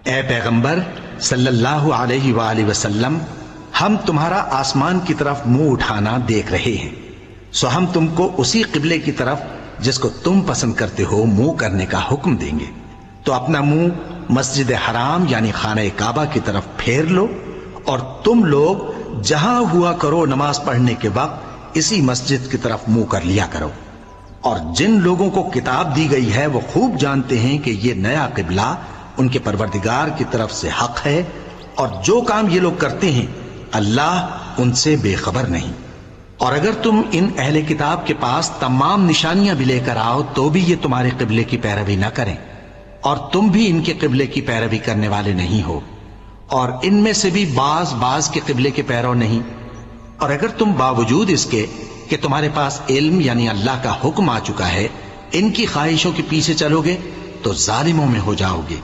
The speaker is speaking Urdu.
اے پیغمبر صلی اللہ علیہ وآلہ وسلم، ہم تمہارا آسمان کی طرف منہ اٹھانا دیکھ رہے ہیں، سو ہم تم کو اسی قبلے کی طرف جس کو تم پسند کرتے ہو منہ کرنے کا حکم دیں گے، تو اپنا منہ مسجد حرام یعنی خانہ کعبہ کی طرف پھیر لو، اور تم لوگ جہاں ہوا کرو نماز پڑھنے کے وقت اسی مسجد کی طرف منہ کر لیا کرو۔ اور جن لوگوں کو کتاب دی گئی ہے وہ خوب جانتے ہیں کہ یہ نیا قبلہ ان کے پروردگار کی طرف سے حق ہے، اور جو کام یہ لوگ کرتے ہیں اللہ ان سے بے خبر نہیں۔ اور اگر تم ان اہل کتاب کے پاس تمام نشانیاں بھی لے کر آؤ تو بھی یہ تمہارے قبلے کی پیروی نہ کریں، اور تم بھی ان کے قبلے کی پیروی کرنے والے نہیں ہو، اور ان میں سے بھی بعض کے قبلے کے پیرو نہیں۔ اور اگر تم باوجود اس کے کہ تمہارے پاس علم یعنی اللہ کا حکم آ چکا ہے، ان کی خواہشوں کے پیچھے چلو گے تو ظالموں میں ہو جاؤ گے۔